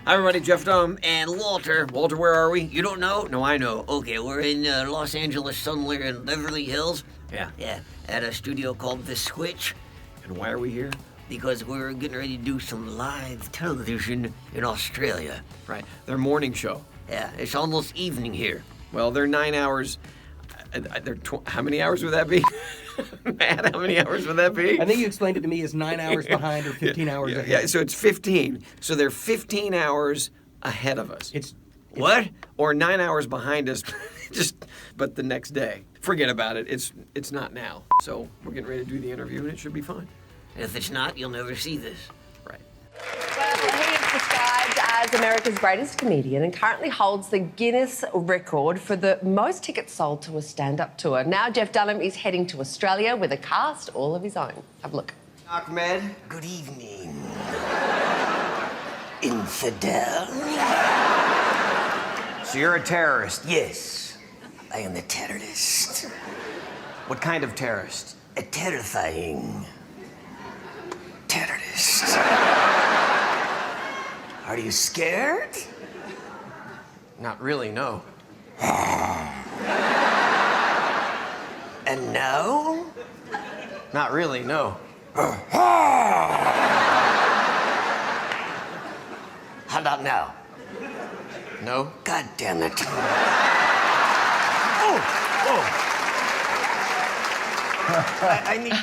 Hi, everybody. Jeff Dunham and Walter. Walter, where are we? You don't know? No, I know. Okay, we're in Los Angeles, somewhere in Beverly Hills. Yeah. At a studio called The Switch. And why are we here? Because we're getting ready to do some live television in Australia. Right. Their morning show. Yeah, it's almost evening here. Well, they're 9 hours. How many hours would that be? Matt, how many hours would that be? I think you explained it to me as 9 hours behind or 15 hours ahead. Yeah, so it's 15. So they're 15 hours ahead of us. What? Or 9 hours behind us, but the next day. Forget about it. It's not now. So we're getting ready to do the interview, and it should be fine. And if it's not, you'll never see this. Right. Well, he is described as America's greatest comedian and currently holds the Guinness record for the most tickets sold to a stand-up tour. Now Jeff Dunham is heading to Australia with a cast all of his own. Have a look. Ahmed, good evening. Infidel. So you're a terrorist? Yes, I am a terrorist. What kind of terrorist? A terrifying terrorist. Are you scared? Not really, no. And now? Not really, no. How about now? No? God damn it. I need...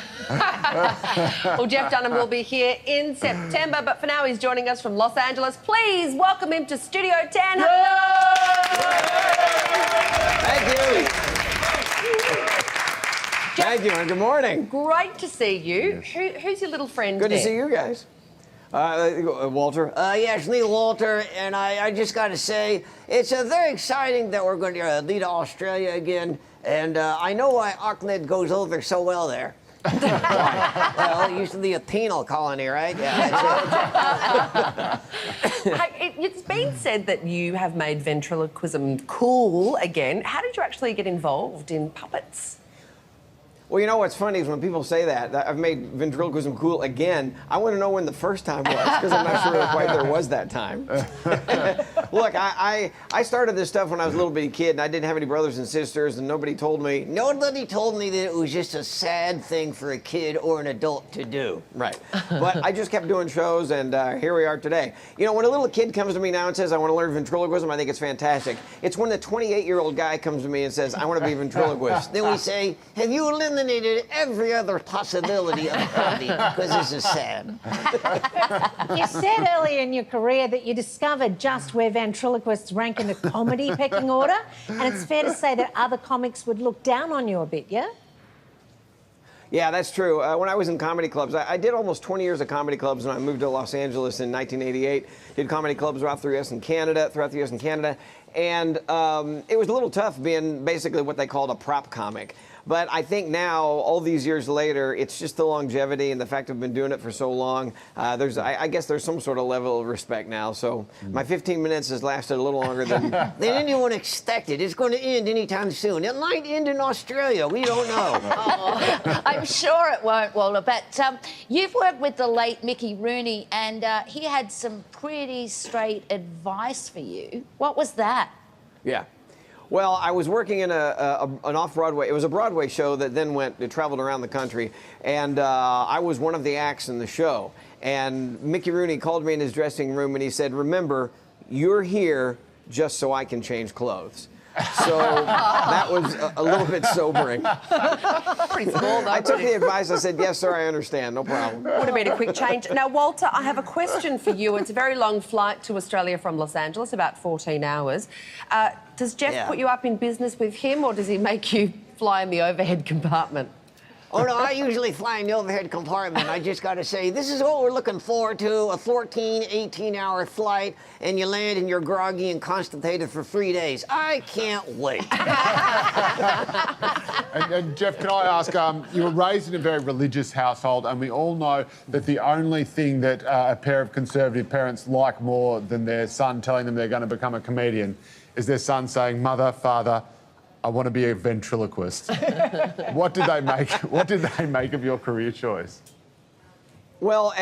Well, Jeff Dunham will be here in September, but for now he's joining us from Los Angeles. Please welcome him to Studio 10. Thank you. Thank you, and good morning. Great to see you. Who's your little friend Good there? to see you guys. Walter? Yes, me, Walter, and I just got to say, it's very exciting that we're going to lead Australia again, and I know why Ahmed goes over so well there. Well, it used to be a penal colony, right? Yeah, that's it. It's been said that you have made ventriloquism cool again. How did you actually get involved in puppets? Well, you know what's funny is when people say that I've made ventriloquism cool again, I want to know when the first time was, because I'm not sure quite there was that time. Look, I started this stuff when I was a little bitty kid, and I didn't have any brothers and sisters, and nobody told me that it was just a sad thing for a kid or an adult to do. Right. But I just kept doing shows, and here we are today. You know, when a little kid comes to me now and says, I want to learn ventriloquism, I think it's fantastic. It's when the 28-year-old guy comes to me and says, I want to be a ventriloquist. Then we say, have you eliminated every other possibility of comedy, because this is sad. You said earlier in your career that you discovered just where ventriloquists rank in the comedy pecking order, and it's fair to say that other comics would look down on you a bit, yeah? Yeah, that's true. When I was in comedy clubs, I did almost 20 years of comedy clubs when I moved to Los Angeles in 1988. Did comedy clubs throughout the U.S. and Canada, and it was a little tough being basically what they called a prop comic. But I think now, all these years later, it's just the longevity and the fact I've been doing it for so long. I guess there's some sort of level of respect now. So my 15 minutes has lasted a little longer than anyone expected. It's going to end anytime soon. It might end in Australia. We don't know. Oh, I'm sure it won't, Walter. But you've worked with the late Mickey Rooney, and he had some pretty straight advice for you. What was that? Yeah. Well, I was working in an off-Broadway. It was a Broadway show that then traveled around the country, and I was one of the acts in the show. And Mickey Rooney called me in his dressing room, and he said, remember, you're here just so I can change clothes. So that was a little bit sobering. Pretty small, though. I took the advice. I said, yes, sir, I understand. No problem. Would have been a quick change. Now, Walter, I have a question for you. It's a very long flight to Australia from Los Angeles, about 14 hours. Does Jeff put you up in business with him, or does he make you fly in the overhead compartment? Oh, no, I usually fly in the overhead compartment. I just got to say, this is what we're looking forward to, a 14, 18-hour flight, and you land and you're groggy and constipated for 3 days. I can't wait. And Jeff, can I ask, you were raised in a very religious household, and we all know that the only thing that a pair of conservative parents like more than their son telling them they're going to become a comedian is their son saying, Mother, Father, I want to be a ventriloquist. What did they make of your career choice? Well,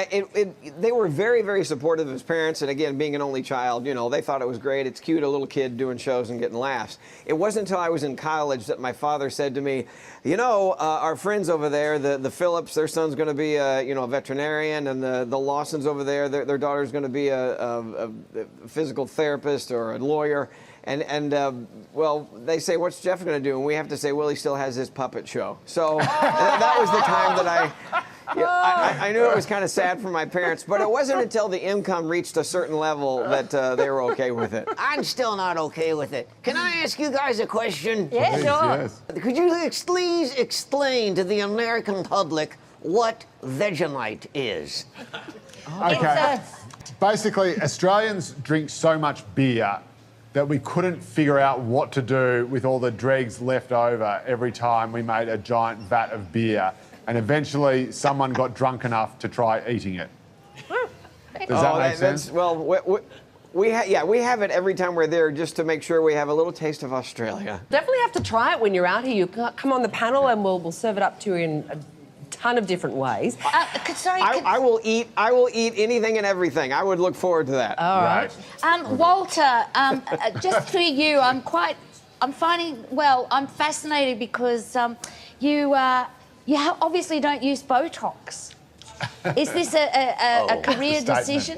they were very, very supportive of his parents, and again, being an only child, you know, they thought it was great. It's cute, a little kid doing shows and getting laughs. It wasn't until I was in college that my father said to me, you know, our friends over there, the Phillips, their son's going to be a veterinarian, and the Lawsons over there, their daughter's going to be a physical therapist or a lawyer. And well, they say, what's Jeff going to do? And we have to say, well, he still has his puppet show. So that was the time that I knew it was kind of sad for my parents, but it wasn't until the income reached a certain level that they were okay with it. I'm still not okay with it. Can I ask you guys a question? Yeah, Please, sure. yes. Could you please explain to the American public what Vegemite is? Okay. Basically, Australians drink so much beer that we couldn't figure out what to do with all the dregs left over every time we made a giant vat of beer. And eventually, someone got drunk enough to try eating it. Does that make sense? Well, we have it every time we're there just to make sure we have a little taste of Australia. Definitely have to try it when you're out here. You come on the panel and we'll serve it up to you in a ton of different ways. I will eat anything and everything. I would look forward to that. All right. Walter, just through you, I'm fascinated because you obviously don't use Botox. Is this a career Statement. decision?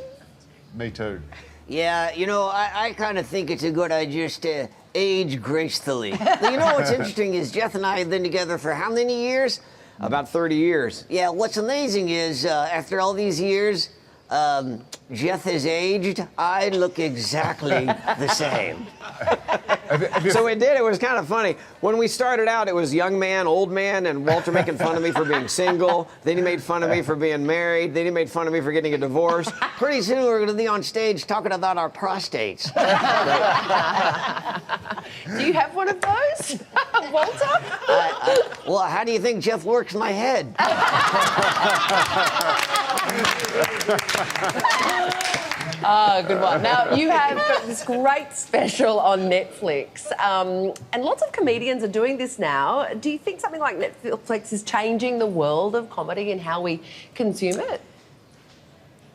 Me too. Yeah, you know, I kind of think it's a good idea just to age gracefully. You know what's interesting is Jeff and I have been together for how many years? About 30 years. Yeah, what's amazing is after all these years, Jeff has aged. I look exactly the same. So it did. It was kind of funny. When we started out, it was young man, old man, and Walter making fun of me for being single. Then he made fun of me for being married. Then he made fun of me for getting a divorce. Pretty soon we're going to be on stage talking about our prostates. Do you have one of those, Walter? Well, how do you think Jeff works my head? Good one. Now, you have got this great special on Netflix, and lots of comedians are doing this now. Do you think something like Netflix is changing the world of comedy and how we consume it?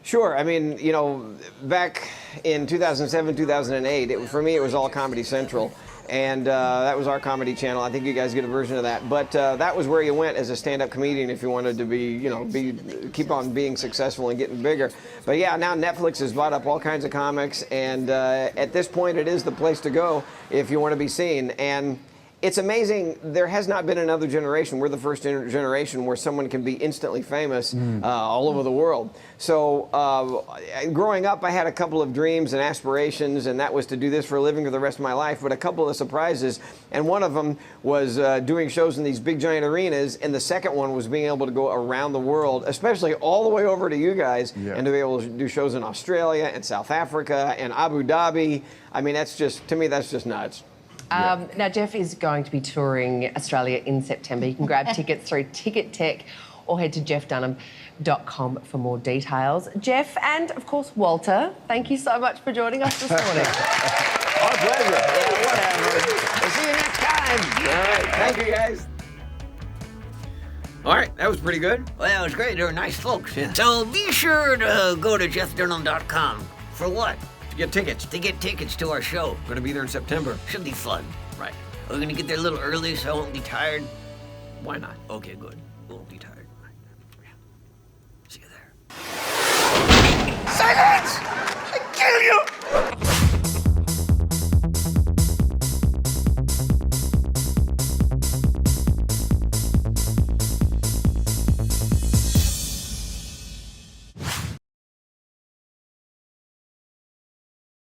Sure. I mean, you know, back in 2007, 2008, for me, it was all Comedy Central. And that was our comedy channel. I think you guys get a version of that. But that was where you went as a stand-up comedian if you wanted to keep on being successful and getting bigger. But yeah, now Netflix has bought up all kinds of comics, and at this point, it is the place to go if you want to be seen. And it's amazing. There has not been another generation. We're the first generation where someone can be instantly famous all over the world. So growing up, I had a couple of dreams and aspirations, and that was to do this for a living for the rest of my life. But a couple of surprises, and one of them was doing shows in these big giant arenas, and the second one was being able to go around the world, especially all the way over to you guys, and to be able to do shows in Australia and South Africa and Abu Dhabi. I mean, to me, that's just nuts. Now, Jeff is going to be touring Australia in September. You can grab tickets through Ticket Tech or head to jeffdunham.com for more details. Jeff and, of course, Walter, thank you so much for joining us this morning. Our pleasure. Yeah, whatever. We'll see you next time. All right. Thank you, guys. All right, that was pretty good. Well, it was great. They were nice folks. Yeah. So be sure to go to jeffdunham.com. For what? To get tickets. To get tickets to our show. We're going to be there in September. Should be fun. Right. We're going to get there a little early so I won't be tired. Why not? Okay, good. Won't be tired.